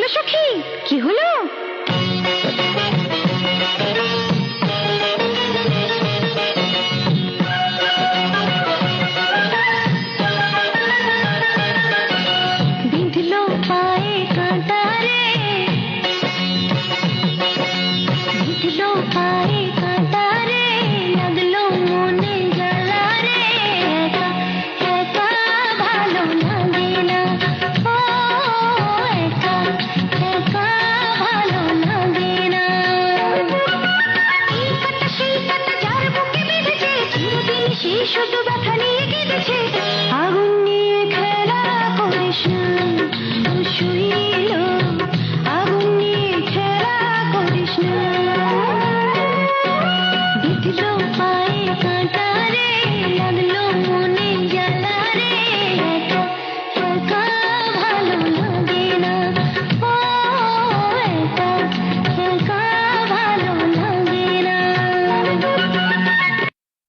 হলো সখী, কি হলো? বিঁধলো পায়ে কাঁটা রে, বিঁধলো পায়ে কাঁটা রে, লাগলো মনে জ্বালা রে, একা একা ভালো লাগে না, ও একা একা ভালো লাগে না। এই কাঁটা সেই কাঁটা যার বুকে বেঁধেছে, চিরদিন সে শুধু ব্যথা নিয়ে কেঁদেছে। আগুন নিয়ে খেলা করিস না, ও শুয়ে